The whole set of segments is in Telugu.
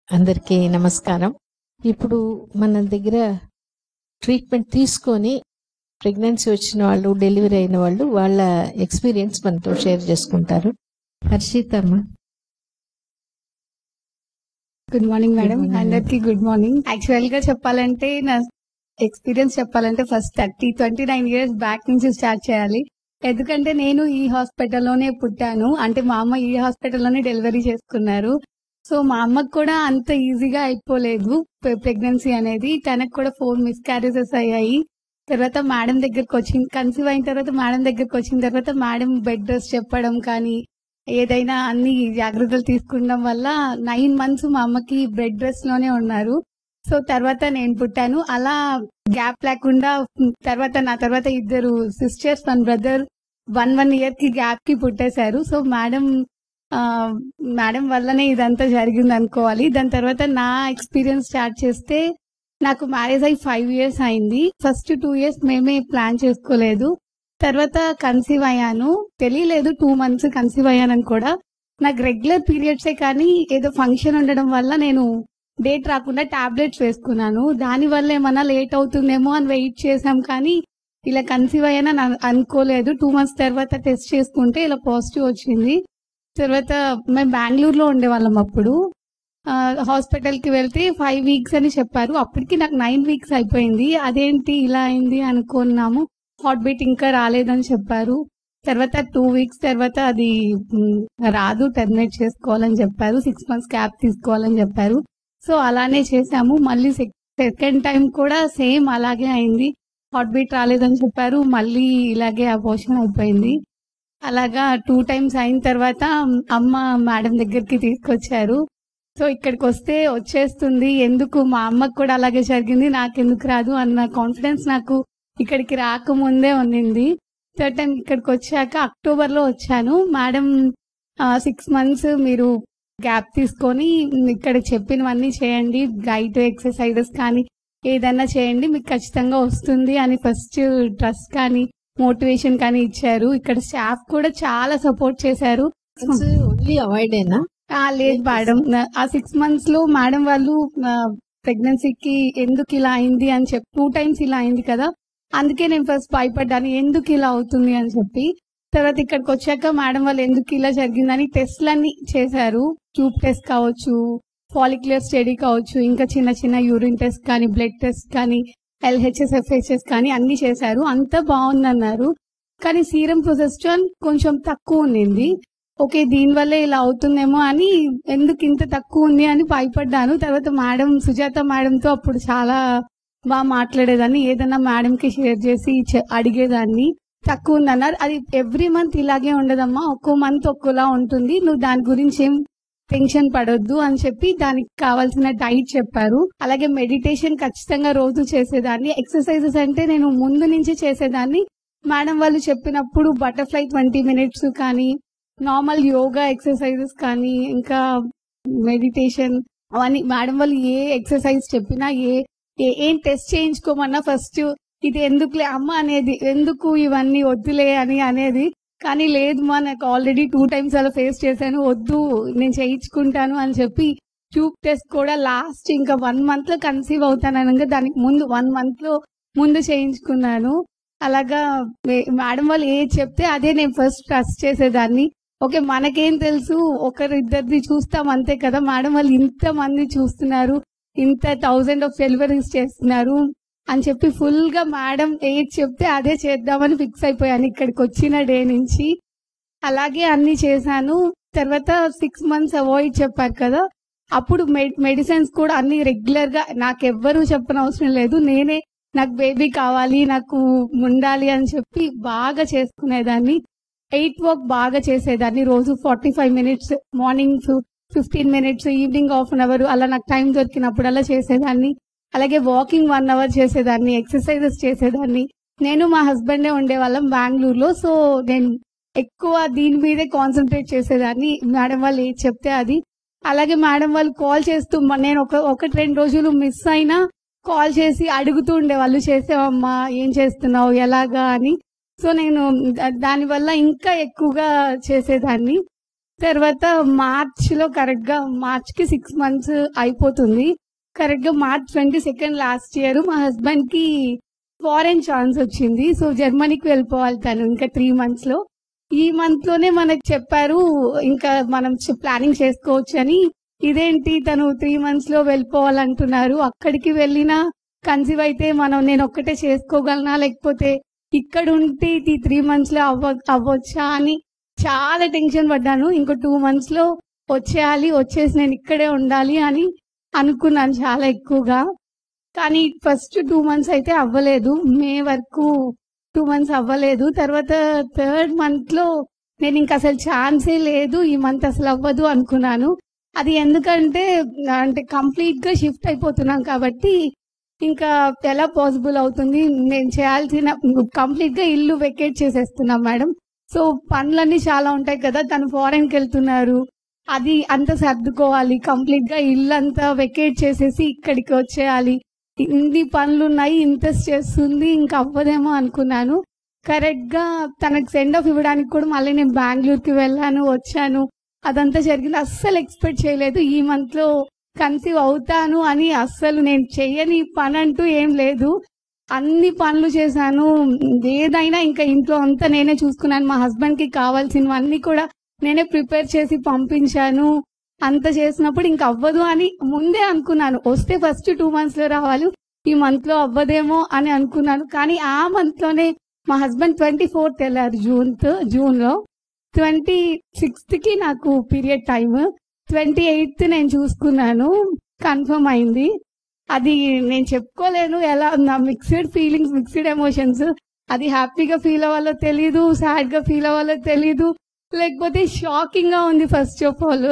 అందరికీ నమస్కారం. ఇప్పుడు మన దగ్గర ట్రీట్మెంట్ తీసుకొని ప్రెగ్నెన్సీ వచ్చిన వాళ్ళు, డెలివరీ అయిన వాళ్ళు వాళ్ళ ఎక్స్పీరియన్స్ మనతో షేర్ చేసుకుంటారు. హర్షితమ్మ. Good morning madam. Good morning. అందరికి గుడ్ మార్నింగ్. యాక్చువల్ గా చెప్పాలంటే నా ఎక్స్పీరియన్స్ చెప్పాలంటే ఫస్ట్ 29 ఇయర్స్ బ్యాక్ నుంచి స్టార్ట్ చేయాలి. ఎందుకంటే నేను ఈ హాస్పిటల్లోనే పుట్టాను. అంటే మా అమ్మ ఈ హాస్పిటల్లోనే డెలివరీ చేసుకున్నారు. సో మా అమ్మకు కూడా అంత ఈజీగా అయిపోలేదు ప్రెగ్నెన్సీ అనేది. తనకు కూడా 4 మిస్క్యారేజెస్ అయ్యాయి. తర్వాత మేడం దగ్గరకు వచ్చింది, కన్సీవ్ అయిన తర్వాత మేడం దగ్గరకు వచ్చిన తర్వాత మేడం బెడ్ రెస్ట్ చెప్పడం కానీ ఏదైనా అన్ని జాగ్రత్తలు తీసుకుండడం వల్ల 9 మంత్స్ మా అమ్మకి బెడ్ రెస్ట్ లోనే ఉన్నారు. సో తర్వాత నేను పుట్టాను. అలా గ్యాప్ లేకుండా తర్వాత నా తర్వాత ఇద్దరు సిస్టర్స్, 1 బ్రదర్ 1 ఇయర్ కి గ్యాప్ కి పుట్టేశారు. సో మేడం వల్లనే ఇదంతా జరిగింది అనుకోవాలి. దాని తర్వాత నా ఎక్స్పీరియన్స్ స్టార్ట్ చేస్తే నాకు మ్యారేజ్ అయ్యి 5 ఇయర్స్ అయింది. ఫస్ట్ 2 ఇయర్స్ మేమే ప్లాన్ చేసుకోలేదు. తర్వాత కన్సీవ్ అయ్యాను. తెలియలేదు 2 మంత్స్ కన్సీవ్ అయ్యానని కూడా. నాకు రెగ్యులర్ పీరియడ్సే కానీ ఏదో ఫంక్షన్ ఉండడం వల్ల నేను డేట్ రాకుండా టాబ్లెట్స్ వేసుకున్నాను. దానివల్ల ఏమన్నా లేట్ అవుతుందేమో అని వెయిట్ చేశాం, కానీ ఇలా కన్సీవ్ అయ్యానని అనుకోలేదు. 2 మంత్స్ తర్వాత టెస్ట్ చేసుకుంటే ఇలా పాజిటివ్ వచ్చింది. తర్వాత మేము బెంగళూరులో ఉండేవాళ్ళం. అప్పుడు హాస్పిటల్ కి వెళ్తే 5 వీక్స్ అని చెప్పారు. అప్పటికి నాకు 9 వీక్స్ అయిపోయింది. అదేంటి ఇలా అయింది అనుకున్నాము. హార్ట్ బీట్ ఇంకా రాలేదని చెప్పారు. తర్వాత 2 వీక్స్ తర్వాత అది రాదు, టెర్మినేట్ చేసుకోవాలని చెప్పారు. 6 మంత్స్ క్యాప్ తీసుకోవాలని చెప్పారు. సో అలానే చేశాము. మళ్ళీ సెకండ్ టైం కూడా సేమ్ అలాగే అయింది. హార్ట్ బీట్ రాలేదని చెప్పారు. మళ్ళీ ఇలాగే అబోర్షన్ అయిపోయింది. అలాగా 2 టైమ్స్ అయిన తర్వాత అమ్మ మేడం దగ్గరికి తీసుకొచ్చారు. సో ఇక్కడికి వస్తే వచ్చేస్తుంది, ఎందుకు మా అమ్మకు కూడా అలాగే జరిగింది, నాకెందుకు రాదు అన్న కాన్ఫిడెన్స్ నాకు ఇక్కడికి రాకముందే ఉన్నింది. థర్డ్ టైం ఇక్కడికి వచ్చాక అక్టోబర్ లో వచ్చాను. మేడం 6 మంత్స్ మీరు గ్యాప్ తీసుకొని ఇక్కడ చెప్పినవన్నీ చేయండి, డైట్ ఎక్సర్సైజెస్ కానీ ఏదన్నా చేయండి, మీకు ఖచ్చితంగా వస్తుంది అని ఫస్ట్ ట్రస్ట్ కానీ మోటివేషన్ కానీ ఇచ్చారు. ఇక్కడ స్టాఫ్ కూడా చాలా సపోర్ట్ చేశారు. ఓన్లీ అవాయిడేనా? లేదు మేడం, ఆ 6 మంత్స్ లో మేడం వాళ్ళు ప్రెగ్నెన్సీకి ఎందుకు ఇలా అయింది అని చెప్పి 2 టైమ్స్ ఇలా అయింది కదా, అందుకే నేను ఫస్ట్ భయపడ్డాను ఎందుకు ఇలా అవుతుంది అని చెప్పి. తర్వాత ఇక్కడికి వచ్చాక మేడం వాళ్ళు ఎందుకు ఇలా జరిగిందని టెస్ట్లన్నీ చేశారు. ట్యూబ్ టెస్ట్ కావచ్చు, ఫాలిక్యులర్ స్టడీ కావచ్చు, ఇంకా చిన్న చిన్న యూరిన్ టెస్ట్ కానీ, బ్లడ్ టెస్ట్ కానీ, LHS FHS కానీ అన్ని చేశారు. అంతా బాగుందన్నారు. కానీ సీరం ప్రొజెస్ట్రాన్ కొంచెం తక్కువ ఉండింది. ఓకే, దీనివల్లే ఇలా అవుతుందేమో అని, ఎందుకు ఇంత తక్కువ ఉంది అని భయపడ్డాను. తర్వాత మేడం సుజాత మేడంతో అప్పుడు చాలా బాగా మాట్లాడేదాన్ని. ఏదన్నా మేడంకి షేర్ చేసి అడిగేదాన్ని. తక్కువ ఉందన్నారు. అది ఎవ్రీ మంత్ ఇలాగే ఉండదమ్మా, ఒక్కో మంత్ ఒక్కోలా ఉంటుంది, నువ్వు దాని గురించి ఏం టెన్షన్ పడొద్దు అని చెప్పి దానికి కావాల్సిన డైట్ చెప్పారు. అలాగే మెడిటేషన్ ఖచ్చితంగా రోజు చేసేదాన్ని. ఎక్సర్సైజెస్ అంటే నేను ముందు నుంచి చేసేదాన్ని. మేడం వాళ్ళు చెప్పినప్పుడు బటర్ఫ్లై 20 మినిట్స్ కానీ, నార్మల్ యోగా ఎక్సర్సైజెస్ కానీ, ఇంకా మెడిటేషన్ అవన్నీ మేడం వాళ్ళు ఏ ఎక్సర్సైజ్ చెప్పినా, ఏం టెస్ట్ చేయించుకోమన్నా ఫస్ట్ ఇది ఎందుకులే అమ్మ అనేది, ఎందుకు ఇవన్నీ వద్దులే అని అనేది. కానీ లేదు మా, నాకు ఆల్రెడీ 2 టైమ్స్ అలా ఫేస్ చేశాను, వద్దు నేను చేయించుకుంటాను అని చెప్పి ట్యూబ్ టెస్ట్ కూడా లాస్ట్ ఇంకా 1 మంత్ లో కన్సీవ్ అవుతాననగా దానికి ముందు 1 మంత్ లో ముందు చేయించుకున్నాను. అలాగా మేడం వాళ్ళు ఏది చెప్తే అదే నేను ఫస్ట్ ట్రస్ట్ చేసేదాన్ని. ఓకే, మనకేం తెలుసు, ఒకరిద్దరిది చూస్తాం అంతే కదా, మేడం వాళ్ళు ఇంత మంది చూస్తున్నారు, ఇంత 1000 ఆఫ్ డెలివరీస్ చేస్తున్నారు అని చెప్పి ఫుల్ గా మేడం ఏది చెప్తే అదే చేద్దామని ఫిక్స్ అయిపోయాను ఇక్కడికి వచ్చిన డే నుంచి. అలాగే అన్ని చేశాను. తర్వాత 6 మంత్స్ అవాయిడ్ చెప్పారు కదా, అప్పుడు మెడిసిన్స్ కూడా అన్ని రెగ్యులర్ గా, నాకెవ్వరూ చెప్పనవసరం లేదు, నేనే నాకు బేబీ కావాలి, నాకు ఉండాలి అని చెప్పి బాగా చేసుకునేదాన్ని. 8 వాక్ బాగా చేసేదాన్ని. రోజు 45 minutes, morning 15 minutes, evening 1/2 hour, అలా నాకు టైం దొరికినప్పుడు అలా చేసేదాన్ని. అలాగే వాకింగ్ 1 అవర్ చేసేదాన్ని, ఎక్సర్సైజెస్ చేసేదాన్ని. నేను మా హస్బెండే ఉండేవాళ్ళం బెంగళూరులో. సో నేను ఎక్కువ దీని మీదే కాన్సన్ట్రేట్ చేసేదాన్ని. మేడం వాళ్ళు ఏది చెప్తే అది. అలాగే మేడం వాళ్ళు కాల్ చేస్తూ, నేను ఒకటి 2 రోజులు మిస్ అయినా కాల్ చేసి అడుగుతూ ఉండేవాళ్ళు, చేసావమ్మా, ఏం చేస్తున్నావు, ఎలాగా అని. సో నేను దానివల్ల ఇంకా ఎక్కువగా చేసేదాన్ని. తర్వాత మార్చ్ లో కరెక్ట్ గా మార్చ్ కి 6 months అయిపోతుంది. కరెక్ట్ గా March 22 లాస్ట్ ఇయర్ మా హస్బెండ్ కి ఫారెన్ ఛాన్స్ వచ్చింది. సో జర్మనీకి వెళ్ళిపోవాలి తను ఇంకా 3 months లో. ఈ మంత్ లోనే మనకు చెప్పారు ఇంకా మనం ప్లానింగ్ చేసుకోవచ్చు అని. ఇదేంటి తను 3 months లో వెళ్ళిపోవాలంటున్నారు, అక్కడికి వెళ్ళినా కన్సీవ్ అయితే నేను ఒక్కటే చేసుకోగలనా లేకపోతే ఇక్కడ ఉంటే ఈ 3 months లో అవ్వచ్చా అని చాలా టెన్షన్ పడ్డాను. ఇంకో 2 months లో వచ్చేసి నేను ఇక్కడే ఉండాలి అని అనుకున్నాను చాలా ఎక్కువగా. కానీ ఫస్ట్ 2 months అయితే అవ్వలేదు, మే వరకు 2 months అవ్వలేదు. తర్వాత 3rd month లో నేను ఇంకా అసలు ఛాన్సే లేదు, ఈ మంత్ అసలు అవ్వదు అనుకున్నాను. అది ఎందుకంటే కంప్లీట్ గా షిఫ్ట్ అయిపోతున్నాం కాబట్టి ఇంకా ఎలా పాసిబుల్ అవుతుంది, నేను చేయాల్సిన కంప్లీట్ గా ఇల్లు వెకేట్ చేసేస్తున్నాం మేడం. సో పనులన్నీ చాలా ఉంటాయి కదా, తను ఫారెన్ కి వెళ్తున్నారు, అది అంతా సర్దుకోవాలి, కంప్లీట్ గా ఇల్లు అంతా వెకేట్ చేసేసి ఇక్కడికి వచ్చేయాలి, ఇన్ని పనులు ఉన్నాయి, ఇంత చేస్తుంది, ఇంకా అవ్వదేమో అనుకున్నాను. కరెక్ట్ గా తనకు సెండ్ ఆఫ్ ఇవ్వడానికి కూడా మళ్ళీ నేను బెంగళూరుకి వచ్చాను. అదంతా జరిగింది. అస్సలు ఎక్స్పెక్ట్ చేయలేదు ఈ మంత్ లో కన్సీవ్ అవుతాను అని. అస్సలు నేను చెయ్యని పని అంటూ ఏం లేదు, అన్ని పనులు చేశాను. ఏదైనా ఇంకా ఇంట్లో అంతా నేనే చూసుకున్నాను. మా హస్బెండ్ కి కావాల్సినవన్నీ కూడా నేనే ప్రిపేర్ చేసి పంపించాను. అంత చేసినప్పుడు ఇంకా అవ్వదు అని ముందే అనుకున్నాను. వస్తే ఫస్ట్ 2 months లో రావాలి, ఈ మంత్ లో అవ్వదేమో అని అనుకున్నాను. కానీ ఆ మంత్ లోనే మా హస్బెండ్ 24th వెళ్ళారు జూన్ లో. 26th కి నాకు పీరియడ్ టైమ్, 28th నేను చూసుకున్నాను, కన్ఫర్మ్ అయింది. అది నేను చెప్పుకోలేను ఎలా నా మిక్స్డ్ ఫీలింగ్స్, మిక్స్డ్ ఎమోషన్స్. అది హ్యాపీగా ఫీల్ అవ్వాలో తెలీదు, సాడ్ గా ఫీల్ అవ్వాలో తెలీదు, లేకపోతే షాకింగ్ గా ఉంది ఫస్ట్ ఆఫ్ ఆల్.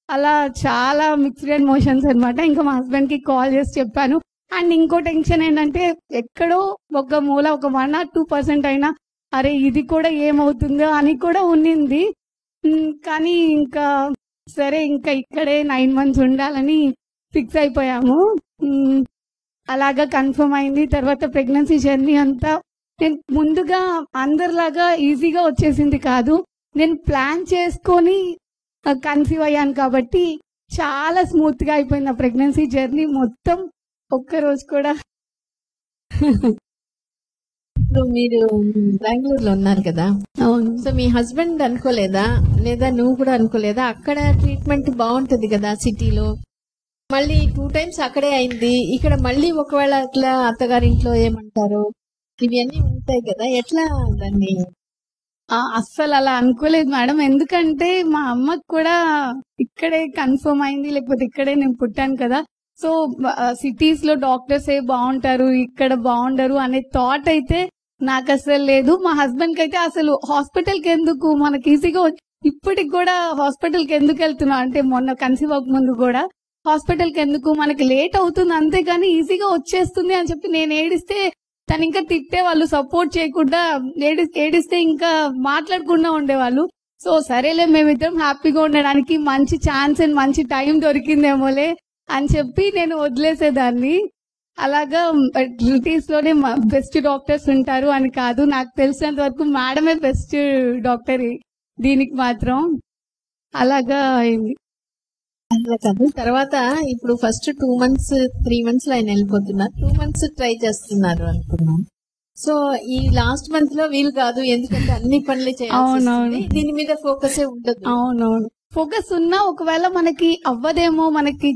అలా చాలా మిక్స్డ్ ఎమోషన్స్ అన్నమాట. ఇంకా మా హస్బెండ్ కి కాల్ చేసి చెప్పాను. అండ్ ఇంకో టెన్షన్ ఏంటంటే ఎక్కడో ఒక మూల ఒక 1 or 2% అయినా అరే ఇది కూడా ఏమవుతుందో అని కూడా ఉన్నింది. కానీ ఇంకా సరే ఇంకా ఇక్కడే 9 months ఉండాలని ఫిక్స్ అయిపోయాము. అలాగా కన్ఫర్మ్ అయింది. తర్వాత ప్రెగ్నెన్సీ జర్నీ అంతా నేను ముందుగా అందరిలాగా ఈజీగా వచ్చేసింది కాదు, నేను ప్లాన్ చేసుకొని కన్సీవ్ అయ్యాను కాబట్టి చాలా స్మూత్ గా అయిపోయింది ఆ ప్రెగ్నెన్సీ జర్నీ మొత్తం. ఒక్కరోజు కూడా ఇప్పుడు మీరు బెంగళూరులో ఉన్నారు కదా, అవును. సో మీ హస్బెండ్ అనుకోలేదా, లేదా నువ్వు కూడా అనుకోలేదా అక్కడ ట్రీట్మెంట్ బాగుంటది కదా సిటీలో, మళ్ళీ 2 times అక్కడే అయింది, ఇక్కడ మళ్ళీ ఒకవేళ అట్లా అత్తగారింట్లో ఏమంటారు ఇవన్నీ ఉంటాయి కదా, ఎట్లా దాన్ని? అస్సలు అలా అనుకోలేదు మేడం. ఎందుకంటే మా అమ్మకు కూడా ఇక్కడే కన్ఫర్మ్ అయింది, లేకపోతే ఇక్కడే నేను పుట్టాను కదా. సో సిటీస్ లో డాక్టర్స్ బాగుంటారు, ఇక్కడ బాగుండరు అనే థాట్ అయితే నాకు అసలు లేదు. మా హస్బెండ్ కి అయితే అసలు హాస్పిటల్ కి ఎందుకు, మనకి ఈజీగా ఇప్పటికి కూడా హాస్పిటల్ కి ఎందుకు వెళ్తున్నాం అంటే మొన్న కన్సీవ్ అవ్వక ముందు కూడా హాస్పిటల్ కి ఎందుకు, మనకి లేట్ అవుతుంది అంతేగాని ఈజీగా వచ్చేస్తుంది అని చెప్పి నేను ఏడిస్తే తను ఇంకా తిట్టే వాళ్ళు, సపోర్ట్ చేయకుండా ఏడిస్తే ఇంకా మాట్లాడకుండా ఉండేవాళ్ళు. సో సరేలే మేమిద్దరం హ్యాపీగా ఉండడానికి మంచి ఛాన్స్ అండ్ మంచి టైం దొరికిందేమోలే అని చెప్పి నేను వదిలేసేదాన్ని. అలాగా రిలేటివ్స్ లోనే బెస్ట్ డాక్టర్స్ ఉంటారు అని కాదు, నాకు తెలిసినంత వరకు మేడమే బెస్ట్ డాక్టర్ దీనికి మాత్రం. అలాగా అయింది. అట్లా కాదు, తర్వాత ఇప్పుడు ఫస్ట్ 2 months 3 months లో ఆయన వెళ్ళిపోతున్నారు, 2 months ట్రై చేస్తున్నారు అనుకున్నాం. సో ఈ లాస్ట్ మంత్ లో వీలు కాదు, ఎందుకంటే అన్ని పనులు చేయాలి, దీని మీద ఫోకస్ ఉండదు. అవునవును, ఫోకస్ ఉన్నా ఒకవేళ మనకి అవ్వదేమో, మనకి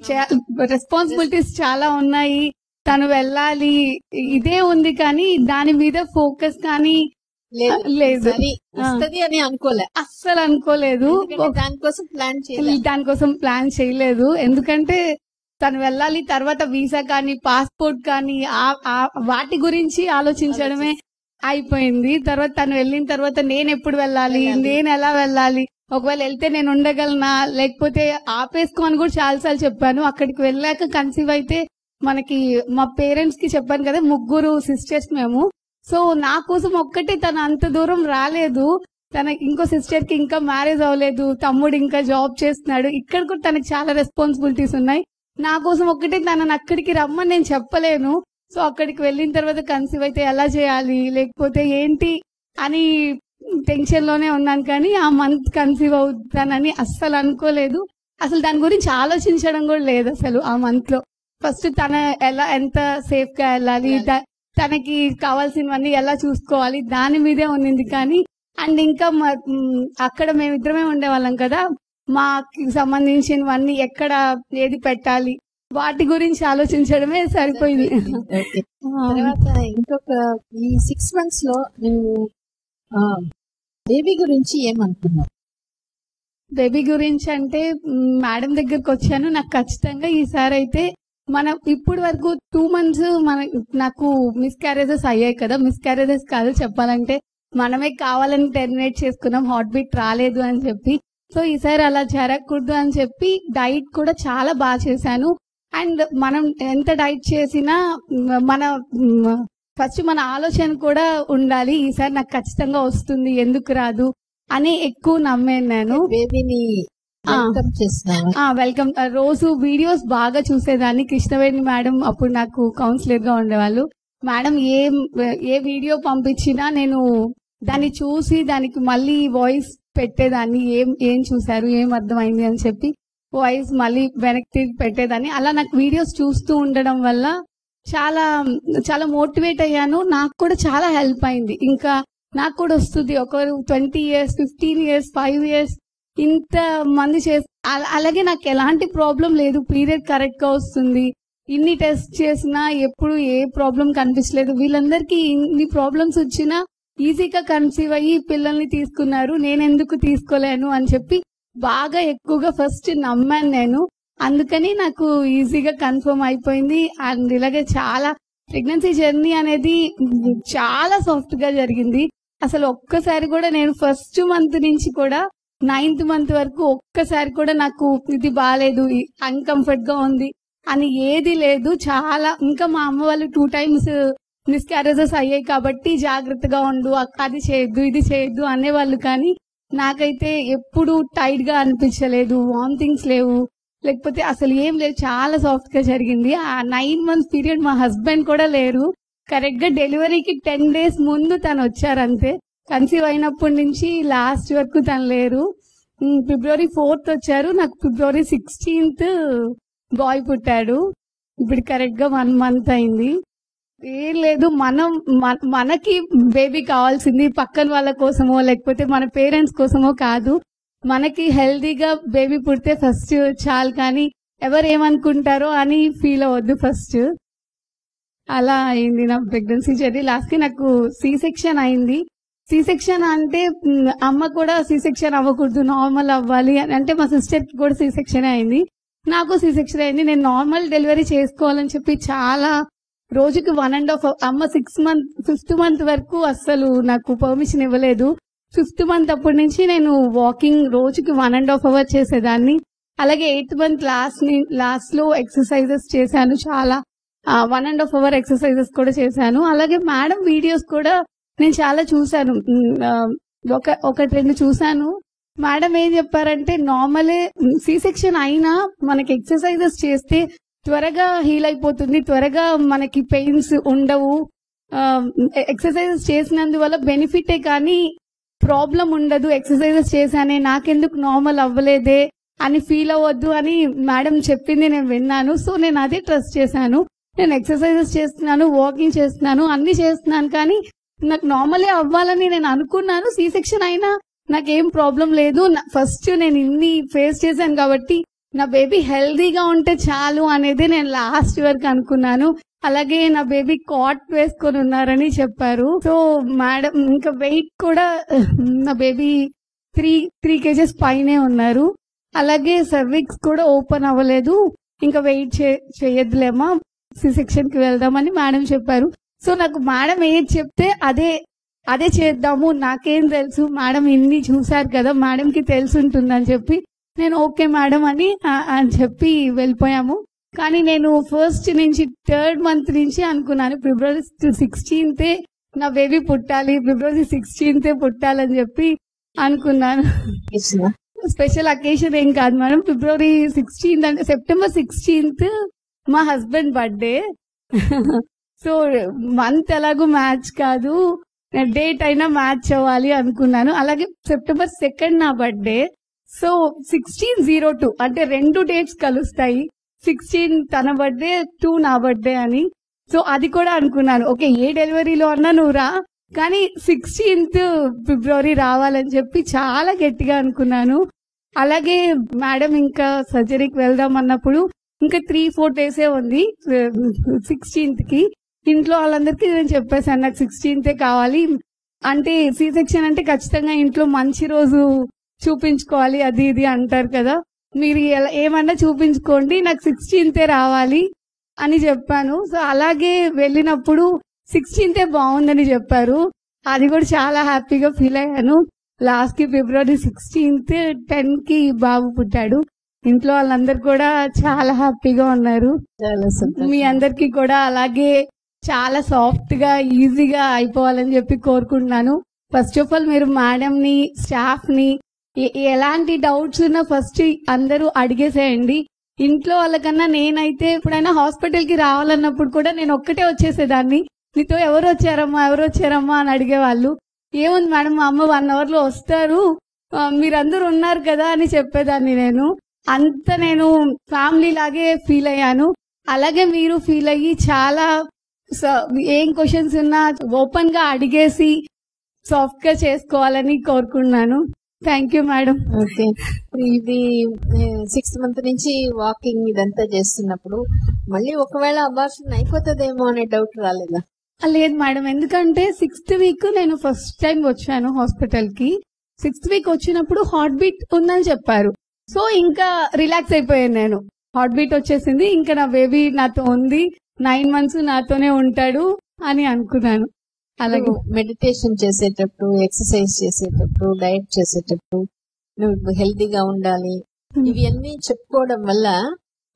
రెస్పాన్సిబిలిటీస్ చాలా ఉన్నాయి, తను వెళ్ళాలి ఇదే ఉంది, కానీ దాని మీద ఫోకస్ కానీ లేదు, అని అనుకోలే, అస్సలు అనుకోలేదు. దానికోసం ప్లాన్ చేయలేదు, ఎందుకంటే తను వెళ్ళాలి, తర్వాత వీసా కానీ పాస్పోర్ట్ కానీ వాటి గురించి ఆలోచించడమే అయిపోయింది. తర్వాత తను వెళ్ళిన తర్వాత నేను ఎప్పుడు వెళ్ళాలి, నేను ఎలా వెళ్ళాలి, ఒకవేళ వెళ్తే నేను ఉండగలనా, లేకపోతే ఆపేసుకోని కూడా చాలాసార్లు చెప్పాను. అక్కడికి వెళ్ళాక కన్సీవ్ అయితే మనకి మా పేరెంట్స్ కి చెప్పాను కదా, 3 sisters మేము. సో నా కోసం ఒక్కటే తను అంత దూరం రాలేదు, తన ఇంకో సిస్టర్ కి ఇంకా మ్యారేజ్ అవ్వలేదు, తమ్ముడు ఇంకా జాబ్ చేస్తున్నాడు, ఇక్కడ కూడా తనకి చాలా రెస్పాన్సిబిలిటీస్ ఉన్నాయి. నా కోసం ఒక్కటే తనని అక్కడికి రమ్మని నేను చెప్పలేను. సో అక్కడికి వెళ్ళిన తర్వాత కన్సీవ్ అయితే ఎలా చేయాలి, లేకపోతే ఏంటి అని టెన్షన్ లోనే ఉన్నాను, కానీ ఆ మంత్ కన్సీవ్ అవుతానని అస్సలు అనుకోలేదు. అసలు దాని గురించి ఆలోచించడం కూడా లేదు అసలు ఆ మంత్ లో. ఫస్ట్ తన ఎంత సేఫ్ గా వెళ్ళాలి, తనకి కావాల్సినవన్నీ ఎలా చూసుకోవాలి, దాని మీదే ఉన్నింది. కానీ అండ్ ఇంకా అక్కడ మేమిద్దరమే ఉండేవాళ్ళం కదా, మాకు సంబంధించినవన్నీ ఎక్కడ ఏది పెట్టాలి వాటి గురించి ఆలోచించడమే సరిపోయింది. ఓకే. తర్వాత ఇంకొక ఈ 6 months లో నువ్వు బేబీ గురించి ఏమనుకున్నావు? బేబీ గురించి అంటే మేడం దగ్గరకు వచ్చాను. నాకు ఖచ్చితంగా ఈసారి అయితే మనం ఇప్పుడు వరకు 2 months నాకు మిస్క్యారేజెస్ అయ్యాయి కదా, మిస్క్యారేజెస్ కాదు చెప్పాలంటే మనమే కావాలని టెర్మినేట్ చేసుకున్నాం, హార్ట్ బీట్ రాలేదు అని చెప్పి. సో ఈసారి అలా జరగకూడదు అని చెప్పి డైట్ కూడా చాలా బాగా చేశాను. అండ్ మనం ఎంత డైట్ చేసినా ఫస్ట్ మన ఆలోచన కూడా ఉండాలి, ఈసారి నాకు ఖచ్చితంగా వస్తుంది, ఎందుకు రాదు అని ఎక్కువ నమ్మాను నేను. బేబీని వెల్కమ్ చేస్తున్నావా? వెల్కమ్. రోజు వీడియోస్ బాగా చూసేదాన్ని. కృష్ణవేణి మేడం అప్పుడు నాకు కౌన్సిలర్ గా ఉండేవాళ్ళు. మేడం ఏ వీడియో పంపించినా నేను దాన్ని చూసి దానికి మళ్ళీ వాయిస్ పెట్టేదాన్ని, ఏం చూసారు, ఏం అర్థమైంది అని చెప్పి వాయిస్ మళ్ళీ వెనక్కి పెట్టేదాన్ని. అలా నాకు వీడియోస్ చూస్తూ ఉండడం వల్ల చాలా చాలా మోటివేట్ అయ్యాను. నాకు కూడా చాలా హెల్ప్ అయింది. ఇంకా నాకు కూడా వస్తుంది, ఒకరు 20 years 15 years 5 years ఇంత మంది అలాగే నాకు ఎలాంటి ప్రాబ్లం లేదు, పీరియడ్ కరెక్ట్ గా వస్తుంది, ఇన్ని టెస్ట్ చేసినా ఎప్పుడు ఏ ప్రాబ్లం కనిపించలేదు. వీళ్ళందరికీ ఇన్ని ప్రాబ్లమ్స్ వచ్చినా ఈజీగా కన్సీవ్ అయ్యి పిల్లల్ని తీసుకున్నారు, నేనెందుకు తీసుకోలేను అని చెప్పి బాగా ఎక్కువగా ఫస్ట్ నమ్మాను నేను. అందుకని నాకు ఈజీగా కన్ఫర్మ్ అయిపోయింది. అండ్ ఇలాగే చాలా ప్రెగ్నెన్సీ జర్నీ అనేది చాలా సాఫ్ట్ గా జరిగింది. అసలు ఒక్కసారి కూడా నేను ఫస్ట్ మంత్ నుంచి కూడా 9th month వరకు ఒక్కసారి కూడా నాకు ఇది బాగాలేదు, అన్కంఫర్ట్ గా ఉంది అని ఏది లేదు. చాలా ఇంకా మా అమ్మ వాళ్ళు 2 times మిస్క్యారేజెస్ అయ్యాయి కాబట్టి జాగ్రత్తగా ఉండు, అది చేయొద్దు ఇది చేయొద్దు అనేవాళ్ళు. కానీ నాకైతే ఎప్పుడు టైట్ గా అనిపించలేదు, వామిటింగ్స్ లేవు, లేకపోతే అసలు ఏం లేదు, చాలా సాఫ్ట్ గా జరిగింది. ఆ 9 months పీరియడ్ మా హస్బెండ్ కూడా లేరు, కరెక్ట్ గా డెలివరీకి 10 days ముందు తను వచ్చారంతే. కన్సీవ్ అయినప్పటి నుంచి లాస్ట్ వరకు తను లేరు. February 4th వచ్చారు, నాకు February 16th బాయ్ పుట్టాడు. ఇప్పుడు కరెక్ట్ గా 1 month అయింది. ఏం లేదు, మనకి బేబీ కావాల్సింది పక్కన వాళ్ళ కోసమో లేకపోతే మన పేరెంట్స్ కోసమో కాదు, మనకి హెల్దీగా బేబీ పుడితే ఫస్ట్ చాలు, కానీ ఎవరు ఏమనుకుంటారో అని ఫీల్ అవ్వద్దు ఫస్ట్. అలా అయింది నా ప్రెగ్నెన్సీ జర్నీ. లాస్ట్ కి నాకు సి సెక్షన్ అయింది. సి సెక్షన్ అంటే అమ్మ కూడా సి సెక్షన్ అవ్వకూడదు, నార్మల్ అవ్వాలి అంటే మా సిస్టర్ కి కూడా సి సెక్షన్ అయింది, నాకు సి సెక్షన్ అయింది. నేను నార్మల్ డెలివరీ చేసుకోవాలని చెప్పి చాలా రోజుకి 1.5 అమ్మ 5th month వరకు అస్సలు నాకు పర్మిషన్ ఇవ్వలేదు. 5th month అప్పటి నుంచి నేను వాకింగ్ రోజుకి 1.5 hour చేసేదాన్ని. అలాగే 8th month లాస్ట్ లో ఎక్సర్సైజెస్ చేశాను, చాలా 1.5 hour ఎక్సర్సైజెస్ కూడా చేశాను. అలాగే మేడం వీడియోస్ కూడా నేను చాలా చూశాను, ఒకటి 2 చూశాను. మేడం ఏం చెప్పారంటే నార్మలే సి సెక్షన్ అయినా మనకి ఎక్సర్సైజెస్ చేస్తే త్వరగా హీల్ అయిపోతుంది, త్వరగా మనకి పెయిన్స్ ఉండవు, ఎక్సర్సైజెస్ చేసినందువల్ల బెనిఫిటే కానీ ప్రాబ్లం ఉండదు, ఎక్సర్సైజెస్ చేశానే నాకెందుకు నార్మల్ అవ్వలేదే అని ఫీల్ అవ్వద్దు అని మేడం చెప్పింది నేను విన్నాను. సో నేను అదే ట్రస్ట్ చేశాను. నేను ఎక్సర్సైజెస్ చేస్తున్నాను, వాకింగ్ చేస్తున్నాను, అన్ని చేస్తున్నాను, కానీ నాకు నార్మలే అవ్వాలని నేను అనుకున్నాను. సి సెక్షన్ అయినా నాకేం ప్రాబ్లం లేదు. ఫస్ట్ నేను ఇన్ని ఫేస్ చేశాను కాబట్టి నా బేబీ హెల్దీగా ఉంటే చాలు అనేది నేను లాస్ట్ వరకు అనుకున్నాను. అలాగే నా బేబీ కాట్ వేసుకొని ఉన్నారని చెప్పారు. సో మేడం ఇంకా వెయిట్ కూడా నా బేబీ 3 kgs పైనే ఉన్నారు. అలాగే సర్విక్స్ కూడా ఓపెన్ అవ్వలేదు, ఇంకా వెయిట్ చేయొద్దులేమా, సి సెక్షన్ కి వెళ్దామని మేడం చెప్పారు. సో నాకు మేడం ఏది చెప్తే అదే చేద్దాము, నాకేం తెలుసు, మేడం ఇన్ని చూసారు కదా, మేడం కి తెలుసుంటుందని చెప్పి నేను ఓకే మేడం అని చెప్పి వెళ్ళిపోయాము. కానీ నేను ఫస్ట్ నుంచి 3rd month నుంచి అనుకున్నాను February 16th నా బేబీ పుట్టాలి, February 16th పుట్టాలని చెప్పి అనుకున్నాను. స్పెషల్ అకేషన్ ఏం కాదు మేడం, February 16th అంటే September 16th మా హస్బెండ్ బర్త్డే. సో మంత్ ఎలాగో మ్యాచ్ కాదు, డేట్ అయినా మ్యాచ్ అవ్వాలి అనుకున్నాను. అలాగే సెప్టెంబర్ 2 నా బర్త్డే. సో 1602 అంటే 2 డేట్స్ కలుస్తాయి. 16 తన బర్త్డే, 2 నా బర్త్డే అని. సో అది కూడా అనుకున్నాను, ఓకే ఏ డెలివరీలో అన్నా నువ్వు రా, కానీ 16th ఫిబ్రవరి రావాలని చెప్పి చాలా గట్టిగా అనుకున్నాను. అలాగే మేడం ఇంకా సర్జరీకి వెళ్దాం అన్నప్పుడు ఇంకా 3-4 డేసే ఉంది 16th కి. ఇంట్లో వాళ్ళందరికీ నేను చెప్పేసాను నాకు 16th కావాలి, అంటే సి సెక్షన్ అంటే ఖచ్చితంగా ఇంట్లో మంచి రోజు చూపించుకోవాలి అది ఇది అంటారు కదా, మీరు ఏమన్నా చూపించుకోండి నాకు 16th రావాలి అని చెప్పాను. సో అలాగే వెళ్ళినప్పుడు 16th బాగుందని చెప్పారు. అది కూడా చాలా హ్యాపీగా ఫీల్ అయ్యాను. లాస్ట్ కి ఫిబ్రవరి 16th 10 కి బాబు పుట్టాడు. ఇంట్లో వాళ్ళందరూ కూడా చాలా హ్యాపీగా ఉన్నారు. చాలా సంతోషం. మీ అందరికి కూడా అలాగే చాలా సాఫ్ట్ గా ఈజీగా అయిపోవాలని చెప్పి కోరుకుంటున్నాను. ఫస్ట్ ఆఫ్ ఆల్ మీరు మేడం ని, స్టాఫ్ ని ఎలాంటి డౌట్స్ ఉన్నా ఫస్ట్ అందరూ అడిగేసేయండి. ఇంట్లో వాళ్ళకన్నా నేనైతే ఎప్పుడైనా హాస్పిటల్ కి రావాలన్నప్పుడు కూడా నేను ఒక్కటే వచ్చేసేదాన్ని. నీతో ఎవరు వచ్చారమ్మా అని అడిగేవాళ్ళు. ఏముంది మేడం మా అమ్మ 1 hour లో వస్తారు, మీరందరూ ఉన్నారు కదా అని చెప్పేదాన్ని. నేను ఫ్యామిలీ లాగే ఫీల్ అయ్యాను. అలాగే మీరు ఫీల్ అయ్యి చాలా ఏం క్వశ్చన్స్ ఉన్నా ఓపెన్ గా అడిగేసి సాఫ్ట్ గా చేసుకోవాలని కోరుకున్నాను. Thank you madam. ఓకే, ఇది 6th month నుంచి వాకింగ్ ఇదంతా చేస్తున్నప్పుడు మళ్ళీ ఒకవేళ అబార్షన్ అయిపోతుందేమో అనే డౌట్ రాలేదా? లేదు మేడం, ఎందుకంటే 6th week నేను ఫస్ట్ టైం వచ్చాను హాస్పిటల్ కి. 6th week వచ్చినప్పుడు హార్ట్ బీట్ ఉందని చెప్పారు. సో ఇంకా రిలాక్స్ అయిపోయాను నేను. హార్ట్ బీట్ వచ్చేసింది, ఇంకా నా బేబీ నాతో ఉంది, 9 months నాతోనే ఉంటాడు అని అనుకున్నాను. అలాగే మెడిటేషన్ చేసేటప్పుడు, ఎక్సర్సైజ్ చేసేటప్పుడు, డైట్ చేసేటప్పుడు నువ్వు హెల్తీగా ఉండాలి ఇవన్నీ చెప్పుకోవడం వల్ల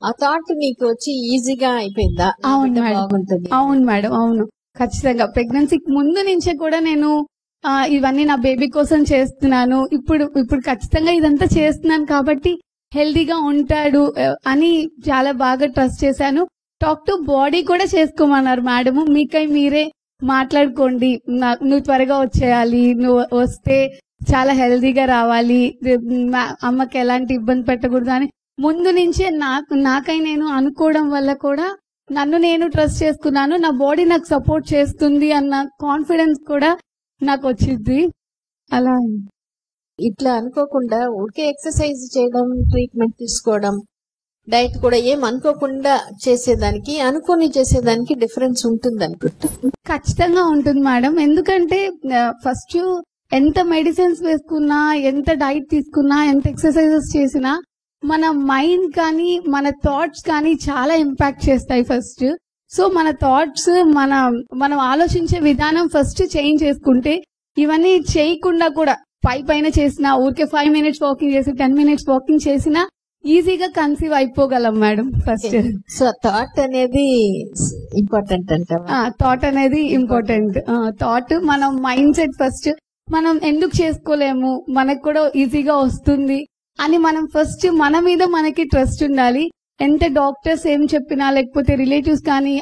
ఆ థాట్ నీకు వచ్చి ఈజీగా అయిపోయిందా? అవును మేడం, బాగుంటుంది. అవును మేడం, అవును ఖచ్చితంగా. ప్రెగ్నెన్సీకి ముందు నుంచే కూడా నేను ఇవన్నీ నా బేబీ కోసం చేస్తున్నాను, ఇప్పుడు ఖచ్చితంగా ఇదంతా చేస్తున్నాను కాబట్టి హెల్దీగా ఉంటాడు అని చాలా బాగా ట్రస్ట్ చేశాను. టాక్ టు బాడీ కూడా చేసుకోమన్నారు మేడం. మీకై మీరే మాట్లాడుకోండి, నువ్వు త్వరగా వచ్చేయాలి, నువ్వు వస్తే చాలా హెల్దీగా రావాలి, అమ్మకి ఎలాంటి ఇబ్బంది పెట్టకూడదు అని ముందు నుంచే నాకై నేను అనుకోవడం వల్ల కూడా నన్ను నేను ట్రస్ట్ చేసుకున్నాను. నా బాడీ నాకు సపోర్ట్ చేస్తుంది అన్న కాన్ఫిడెన్స్ కూడా నాకు వచ్చింది. అలా ఇట్లా అనుకోకుండా ఊరికే ఎక్సర్సైజ్ చేయడం, ట్రీట్మెంట్ తీసుకోవడం, డైట్ కూడా ఏం అనుకోకుండా చేసేదానికి అనుకోని చేసేదానికి డిఫరెన్స్ ఉంటుంది అనుకుంటా. ఖచ్చితంగా ఉంటుంది మేడం. ఎందుకంటే ఫస్ట్ ఎంత మెడిసిన్స్ వేసుకున్నా, ఎంత డైట్ తీసుకున్నా, ఎంత ఎక్సర్సైజెస్ చేసినా మన మైండ్ కానీ మన థాట్స్ కానీ చాలా ఇంపాక్ట్ చేస్తాయి ఫస్ట్. సో మన థాట్స్, మనం ఆలోచించే విధానం ఫస్ట్ చేంజ్ చేసుకుంటే ఇవన్నీ చేయకుండా కూడా పైన చేసినా, ఊరికే 5 minutes వాకింగ్ చేసి 10 minutes వాకింగ్ చేసినా ఈజీగా కన్సీవ్ అయిపోగలం మేడం ఫస్ట్. సో థాట్ అనేది ఇంపార్టెంట్ అంట. థాట్ అనేది ఇంపార్టెంట్. థాట్, మనం మైండ్ సెట్ ఫస్ట్ మనం ఎందుకు చేసుకోలేము, మనకు కూడా ఈజీగా వస్తుంది అని మనం ఫస్ట్ మన మీద మనకి ట్రస్ట్ ఉండాలి. ఎంత డాక్టర్స్ ఏం చెప్పినా, లేకపోతే రిలేటివ్స్ కానీ,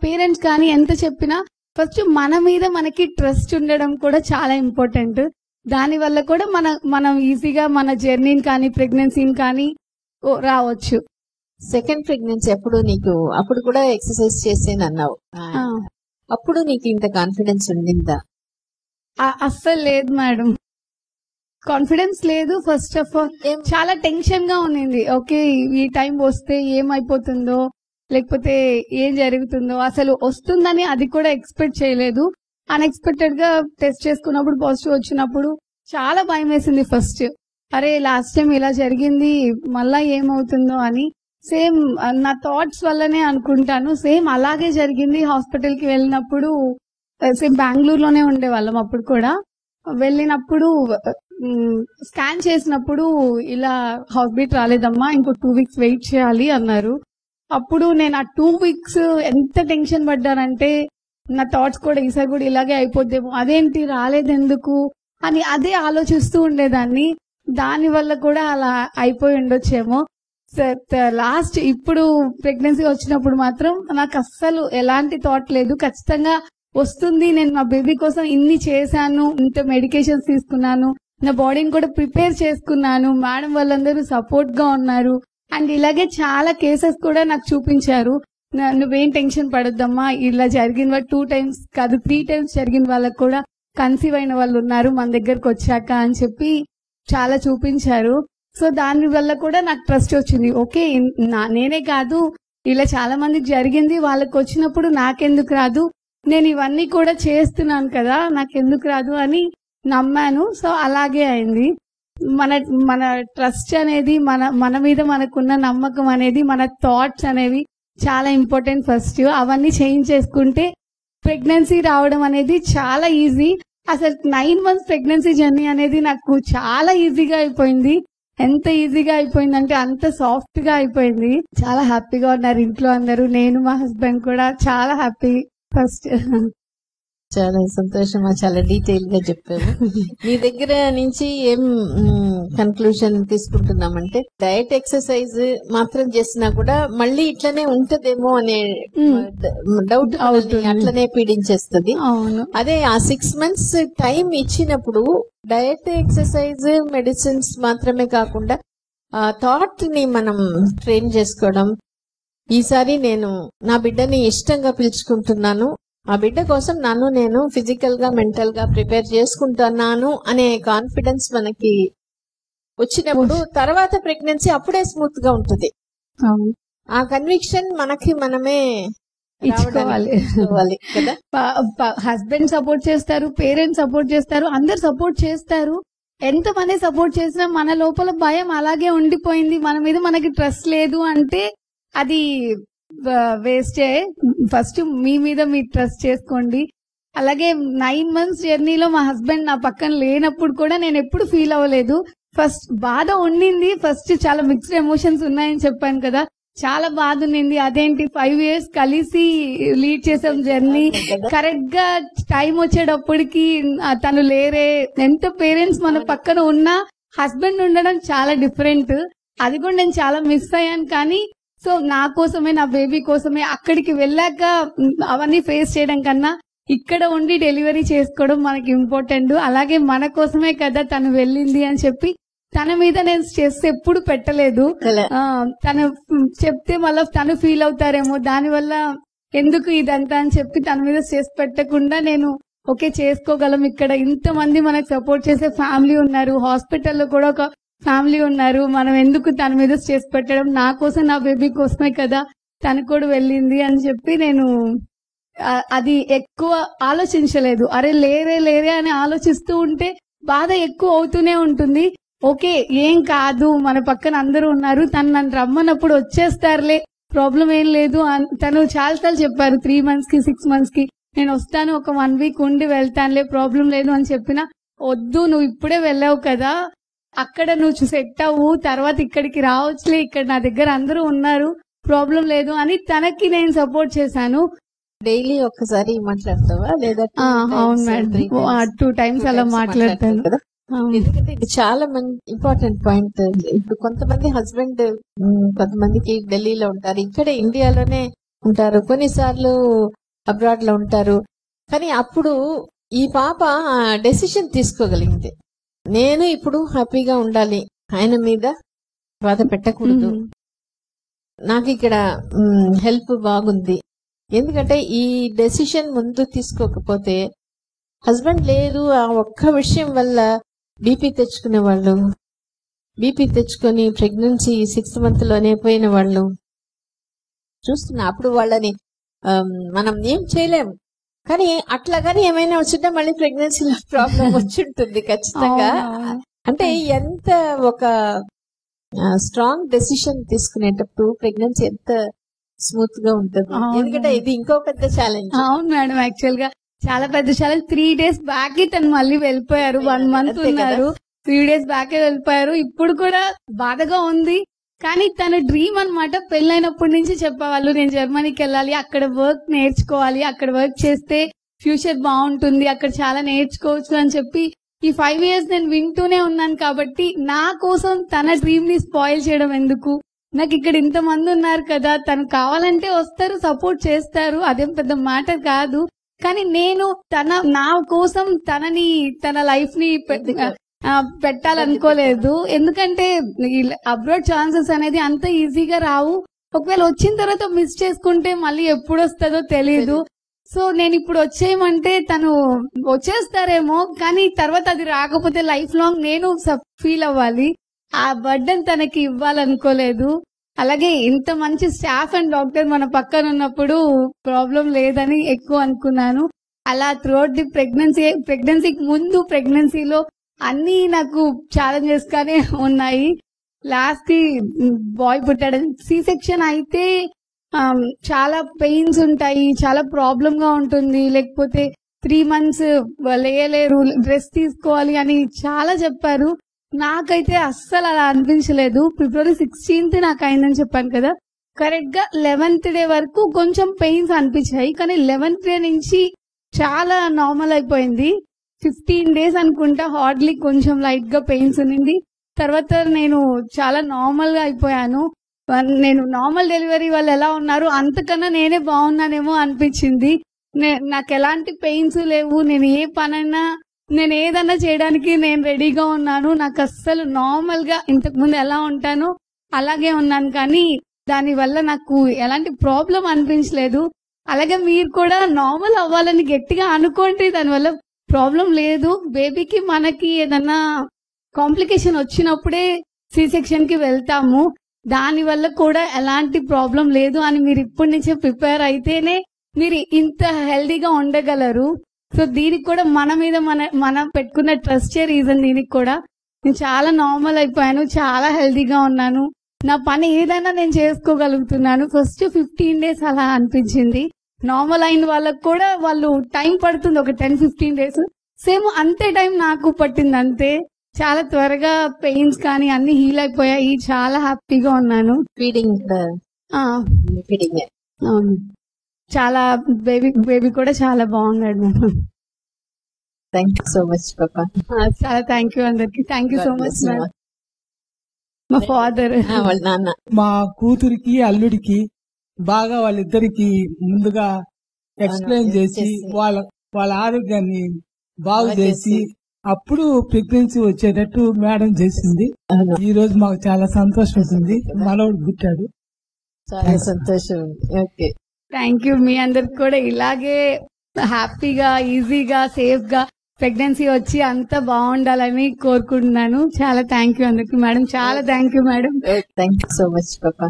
పేరెంట్స్ కానీ ఎంత చెప్పినా ఫస్ట్ మన మీద మనకి ట్రస్ట్ ఉండడం కూడా చాలా ఇంపార్టెంట్. దాని వల్ల కూడా మనం ఈజీగా మన జర్నీని కానీ, ప్రెగ్నెన్సీని కానీ రావచ్చు. సెకండ్ ప్రెగ్నెన్సీ అప్పుడు నీకు అప్పుడు కూడా ఎక్సర్సైజ్ చేసేని అన్నావు, అప్పుడు నీకు ఇంత కాన్ఫిడెన్స్ ఉండిందా? అస్సలు లేదు మేడం, కాన్ఫిడెన్స్ లేదు. ఫస్ట్ ఆఫ్ ఆల్ చాలా టెన్షన్ గా ఉన్నింది. ఓకే ఈ టైం వస్తే ఏమైపోతుందో, లేకపోతే ఏం జరుగుతుందో, అసలు వస్తుందని అది కూడా ఎక్స్పెక్ట్ చేయలేదు. అన్ఎక్స్పెక్టెడ్ గా టెస్ట్ చేసుకున్నప్పుడు పాజిటివ్ వచ్చినప్పుడు చాలా భయం వేసింది ఫస్ట్. అరే లాస్ట్ టైం ఇలా జరిగింది, మళ్ళా ఏమవుతుందో అని. సేమ్ నా థాట్స్ వల్లనే అనుకుంటాను, సేమ్ అలాగే జరిగింది. హాస్పిటల్ కి వెళ్ళినప్పుడు సేమ్ బెంగళూరులోనే ఉండేవాళ్ళం అప్పుడు కూడా. వెళ్ళినప్పుడు స్కాన్ చేసినప్పుడు ఇలా హార్ట్ బీట్ రాలేదమ్మా, ఇంకో 2 weeks వెయిట్ చేయాలి అన్నారు. అప్పుడు నేను ఆ 2 weeks ఎంత టెన్షన్ పడ్డానంటే నా థాట్స్ కూడా ఈసారి కూడా ఇలాగే అయిపోద్దేమో, అదేంటి రాలేదెందుకు అని అదే ఆలోచిస్తూ ఉండేదాన్ని. దాని వల్ల కూడా అలా అయిపోయి ఉండొచ్చేమో. లాస్ట్ ఇప్పుడు ప్రెగ్నెన్సీ వచ్చినప్పుడు మాత్రం నాకు అస్సలు ఎలాంటి థాట్ లేదు. ఖచ్చితంగా వస్తుంది. నేను మా బేబీ కోసం ఇన్ని చేశాను, ఇంత మెడికేషన్స్ తీసుకున్నాను, నా బాడీని కూడా ప్రిపేర్ చేసుకున్నాను, మేడం వాళ్ళందరూ సపోర్ట్ గా ఉన్నారు. అండ్ ఇలాగే చాలా కేసెస్ కూడా నాకు చూపించారు. నువ్వేం టెన్షన్ పడొద్దమ్మా, ఇలా జరిగిన 2 times కాదు 3 times జరిగిన వాళ్ళకు కూడా కన్సీవ్ అయిన వాళ్ళు ఉన్నారు మన దగ్గరకు వచ్చాక అని చెప్పి చాలా చూపించారు. సో దాని వల్ల కూడా నాకు ట్రస్ట్ వచ్చింది. ఓకే, నేనే కాదు, ఇలా చాలా మందికి జరిగింది, వాళ్ళకి వచ్చినప్పుడు నాకెందుకు రాదు, నేను ఇవన్నీ కూడా చేస్తున్నాను కదా, నాకెందుకు రాదు అని నమ్మాను. సో అలాగే అయింది. మన మన ట్రస్ట్ అనేది, మన మీద మనకున్న నమ్మకం అనేది, మన థాట్స్ అనేవి చాలా ఇంపార్టెంట్. ఫస్ట్ అవన్నీ చేంజ్ చేసుకుంటే ప్రెగ్నెన్సీ రావడం అనేది చాలా ఈజీ. అసలు 9 months ప్రెగ్నెన్సీ జర్నీ అనేది నాకు చాలా ఈజీగా అయిపోయింది. ఎంత ఈజీగా అయిపోయిందంటే అంత సాఫ్ట్ గా అయిపోయింది. చాలా హ్యాపీగా ఉన్నారు ఇంట్లో అందరూ, నేను మా హస్బెండ్ కూడా చాలా హ్యాపీ. ఫస్ట్ చాలా సంతోషమా, చాలా డీటెయిల్ గా చెప్పాము. మీ దగ్గర నుంచి ఏం కన్క్లూజన్ తీసుకుంటున్నామంటే, డయట్ ఎక్సర్సైజ్ మాత్రం చేసినా కూడా మళ్ళీ ఇట్లనే ఉంటదేమో అనే డౌట్ అట్లనే పీడించేస్తుంది. అవును. అదే ఆ 6 months టైం ఇచ్చినప్పుడు డయట్ ఎక్సర్సైజ్ మెడిసిన్స్ మాత్రమే కాకుండా ఆ థాట్ ని మనం ట్రైన్ చేసుకోవడం, ఈసారి నేను నా బిడ్డని ఇష్టంగా పిలుచుకుంటున్నాను, ఆ బిడ్డ కోసం నేను ఫిజికల్ గా మెంటల్ గా ప్రిపేర్ చేసుకుంటున్నాను అనే కాన్ఫిడెన్స్ మనకి వచ్చినప్పుడు తర్వాత ప్రెగ్నెన్సీ అప్పుడే స్మూత్ గా ఉంటుంది. ఆ కన్విక్షన్ మనకి మనమే ఇచ్చుకోవాలి కదా. హస్బెండ్ సపోర్ట్ చేస్తారు, పేరెంట్స్ సపోర్ట్ చేస్తారు, అందరు సపోర్ట్ చేస్తారు. ఎంతమంది సపోర్ట్ చేసినా మన లోపల భయం అలాగే ఉండిపోయింది, మన మీద మనకి ట్రస్ట్ లేదు అంటే అది వేస్టే. ఫస్ట్ మీ మీద మీరు ట్రస్ట్ చేసుకోండి. అలాగే 9 months జర్నీలో మా హస్బెండ్ నా పక్కన లేనప్పుడు కూడా నేను ఎప్పుడు ఫీల్ అవ్వలేదు. ఫస్ట్ బాధ ఉండింది, ఫస్ట్ చాలా మిక్స్డ్ ఎమోషన్స్ ఉన్నాయని చెప్పాను కదా, చాలా బాధ ఉండింది. అదేంటి 5 years కలిసి లీడ్ చేసాం జర్నీ, కరెక్ట్ గా టైం వచ్చేటప్పటికి తను లేరే. ఎంత పేరెంట్స్ మన పక్కన ఉన్నా హస్బెండ్ ఉండడం చాలా డిఫరెంట్. అది కూడా నేను చాలా మిస్ అయ్యాను. కానీ సో నా కోసమే, నా బేబీ కోసమే అక్కడికి వెళ్ళాక అవన్నీ ఫేస్ చేయడం కన్నా ఇక్కడ ఉండి డెలివరీ చేసుకోవడం మనకి ఇంపార్టెంట్. అలాగే మన కోసమే కదా తను వెళ్ళింది అని చెప్పి తన మీద నేను స్ట్రెస్ ఎప్పుడు పెట్టలేదు. తను చెప్తే మళ్ళీ తను ఫీల్ అవుతారేమో, దానివల్ల ఎందుకు ఇదంతా అని చెప్పి తన మీద స్ట్రెస్ పెట్టకుండా నేను ఓకే చేసుకోగలం, ఇక్కడ ఇంతమంది మనకు సపోర్ట్ చేసే ఫ్యామిలీ ఉన్నారు, హాస్పిటల్లో కూడా ఒక ఫ్యామిలీ ఉన్నారు, మనం ఎందుకు తన మీద స్ట్రెస్ పెట్టడం, నా కోసం నా బేబీ కోసమే కదా తను కూడా వెళ్ళింది అని చెప్పి నేను అది ఎక్కువ ఆలోచించలేదు. అరే లేరే అని ఆలోచిస్తూ ఉంటే బాధ ఎక్కువ అవుతూనే ఉంటుంది. ఓకే ఏం కాదు, మన పక్కన అందరూ ఉన్నారు, తను నన్ను రమ్మన్నప్పుడు వచ్చేస్తారులే, ప్రాబ్లం ఏం లేదు. తను చాలాసార్లు చెప్పారు 3 months కి 6 months కి నేను వస్తాను, ఒక 1 week ఉండి వెళ్తానులే, ప్రాబ్లం లేదు అని చెప్పినా వద్దు, నువ్వు ఇప్పుడే వెళ్ళావు కదా, అక్కడ నువ్వు సెట్ అవ్వు, తర్వాత ఇక్కడికి రావచ్చులే, ఇక్కడ నా దగ్గర అందరూ ఉన్నారు, ప్రాబ్లం లేదు అని తనకి నేను సపోర్ట్ చేశాను. డైలీ ఒక్కసారి మాట్లాడతావా లేదా? అవును మేడం, 2 times అలా మాట్లాడతాను కదా. ఎందుకంటే ఇది చాలా ఇంపార్టెంట్ పాయింట్. ఇప్పుడు కొంతమంది హస్బెండ్ కొంతమందికి ఢిల్లీలో ఉంటారు, ఇక్కడ ఇండియాలోనే ఉంటారు, కొన్నిసార్లు అబ్రాడ్ లో ఉంటారు. కానీ అప్పుడు ఈ పాప డెసిషన్ తీసుకోగలిగింది, నేను ఇప్పుడు హ్యాపీగా ఉండాలి, ఆయన మీద బాధ పెట్టకూడదు, నాకు ఇక్కడ హెల్ప్ బాగుంది. ఎందుకంటే ఈ డెసిషన్ ముందు తీసుకోకపోతే హస్బెండ్ లేదు ఆ ఒక్క విషయం వల్ల బీపీ తెచ్చుకునే వాళ్ళు, బీపీ తెచ్చుకొని ప్రెగ్నెన్సీ 6th month లోనే పోయిన వాళ్ళు చూస్తున్నా. అప్పుడు వాళ్ళని మనం ఏం చేయలేము. కానీ అట్లాగాని ఏమైనా వచ్చింటే మళ్ళీ ప్రెగ్నెన్సీలో ప్రాబ్లం వచ్చి ఉంటుంది ఖచ్చితంగా. అంటే ఎంత ఒక స్ట్రాంగ్ డెసిషన్ తీసుకునేటప్పుడు ప్రెగ్నెన్సీ ఎంత స్మూత్ గా ఉంటుంది. ఎందుకంటే ఇది ఇంకో పెద్ద ఛాలెంజ్. అవును మేడం, యాక్చువల్ గా చాలా పెద్ద ఛాలెంజ్. 3 days బ్యాక్ తను మళ్ళీ వెళ్ళిపోయారు, 1 month ఉన్నారు, 3 days బ్యాకే వెళ్ళిపోయారు. ఇప్పుడు కూడా బాధగా ఉంది. కానీ తన డ్రీమ్ అన్నమాట, పెళ్ళైనప్పటి నుంచి చెప్పేవాళ్ళు నేను జర్మనీకి వెళ్ళాలి, అక్కడ వర్క్ నేర్చుకోవాలి, అక్కడ వర్క్ చేస్తే ఫ్యూచర్ బాగుంటుంది, అక్కడ చాలా నేర్చుకోవచ్చు అని చెప్పి ఈ 5 years నేను వింటూనే ఉన్నాను. కాబట్టి నా కోసం తన డ్రీమ్ ని స్పాయిల్ చేయడం ఎందుకు, నాకు ఇక్కడ ఇంతమంది ఉన్నారు కదా, తను కావాలంటే వస్తారు, సపోర్ట్ చేస్తారు, అదేం పెద్ద మ్యాటర్ కాదు. కానీ నేను నా కోసం తన లైఫ్ ని పెట్టాలనుకోలేదు. ఎందుకంటే అబ్రాడ్ ఛాన్సెస్ అనేది అంత ఈజీగా రావు. ఒకవేళ వచ్చిన తర్వాత మిస్ చేసుకుంటే మళ్ళీ ఎప్పుడు వస్తుందో తెలియదు. సో నేను ఇప్పుడు వచ్చేయమంటే తను వచ్చేస్తారేమో, కానీ తర్వాత అది రాకపోతే లైఫ్ లాంగ్ నేను ఫీల్ అవ్వాలి. ఆ బర్డెన్ తనకి ఇవ్వాలనుకోలేదు. అలాగే ఇంత మంచి స్టాఫ్ అండ్ డాక్టర్ మన పక్కన ఉన్నప్పుడు ప్రాబ్లం లేదని ఎక్కువ అనుకున్నాను. అలా త్రూఅవుట్ ది ప్రెగ్నెన్సీకి ముందు, ప్రెగ్నెన్సీలో అన్ని నాకు ఛాలెంజెస్ గానే ఉన్నాయి. లాస్ట్ కి బాయ్ పుట్టాడు. సి సెక్షన్ అయితే చాలా పెయిన్స్ ఉంటాయి, చాలా ప్రాబ్లం గా ఉంటుంది. లేకపోతే 3 months లేయలేరు, డ్రెస్ తీసుకోవాలి అని చాలా చెప్పారు. నాకైతే అస్సలు అలా అనిపించలేదు. February 16th నాకు అయిందని చెప్పాను కదా, కరెక్ట్ గా 11th day వరకు కొంచెం పెయిన్స్ అనిపించాయి. కానీ 11th day నుంచి చాలా నార్మల్ అయిపోయింది. 15 days అనుకుంటా హార్డ్లీ కొంచెం లైట్ గా పెయిన్స్ ఉన్నింది. తర్వాత నేను చాలా నార్మల్ గా అయిపోయాను. నేను నార్మల్ డెలివరీ వాళ్ళు ఎలా ఉన్నారు అంతకన్నా నేనే బాగున్నానేమో అనిపించింది. నాకు ఎలాంటి పెయిన్స్ లేవు. నేను ఏ పనైనా, నేను ఏదన్నా చేయడానికి నేను రెడీగా ఉన్నాను. నాకు అస్సలు నార్మల్ గా ఇంతకు ముందు ఎలా ఉంటానో అలాగే ఉన్నాను. కానీ దాని వల్ల నాకు ఎలాంటి ప్రాబ్లం అనిపించలేదు. అలాగే మీరు కూడా నార్మల్ అవ్వాలని గట్టిగా అనుకోండి, దానివల్ల ప్రాబ్లం లేదు. బేబీకి మనకి ఏదన్నా కాంప్లికేషన్ వచ్చినప్పుడే సి సెక్షన్ కి వెళ్తాము. దాని వల్ల కూడా ఎలాంటి ప్రాబ్లం లేదు అని మీరు ఇప్పటి నుంచే ప్రిపేర్ అయితేనే మీరు ఇంత హెల్దీగా ఉండగలరు. సో దీనికి కూడా మన మీద మనం పెట్టుకున్న ట్రస్టే రీజన్. దీనికి కూడా నేను చాలా నార్మల్ అయిపోయాను, చాలా హెల్దీగా ఉన్నాను. నా పని ఏదైనా నేను చేసుకోగలుగుతున్నాను. ఫస్ట్ 15 days అలా అనిపించింది. నార్మల్ అయిన వాళ్ళకు కూడా వాళ్ళు టైం పడుతుంది, ఒక 10-15 days. సేమ్ అంతే టైం నాకు పట్టింది అంతే. చాలా త్వరగా పెయిన్స్ కానీ అన్ని హీల్ అయిపోయాయి. చాలా హ్యాపీగా ఉన్నాను. ఫీడింగ్ అవును, చాలా బేబీ కూడా చాలా బాగున్నాడు madam. Thank you so much పాపా. చాలా థ్యాంక్ యూ అందరికి. Thank you so much madam. మా ఫాదర్, వాళ్ళ నాన్న, మా కూతురికి అల్లుడికి బాగా వాళ్ళిద్దరికి ముందుగా ఎక్స్ప్లెయిన్ చేసి వాళ్ళ ఆరోగ్యాన్ని బాగు చేసి అప్పుడు ప్రెగ్నెన్సీ వచ్చేటట్టు మేడం చేసింది. ఈ రోజు మాకు చాలా సంతోషం ఉంటుంది. మనోడు పుట్టాడు. చాలా సంతోషం. Okay, thank you. మీ అందరికి కూడా ఇలాగే హ్యాపీగా, ఈజీగా, సేఫ్ గా ప్రెగ్నెన్సీ వచ్చి అంతా బాగుండాలని కోరుకుంటున్నాను. చాలా థ్యాంక్ యూ అందరికి మేడం. చాలా thank you madam. Thank you so much పాపా.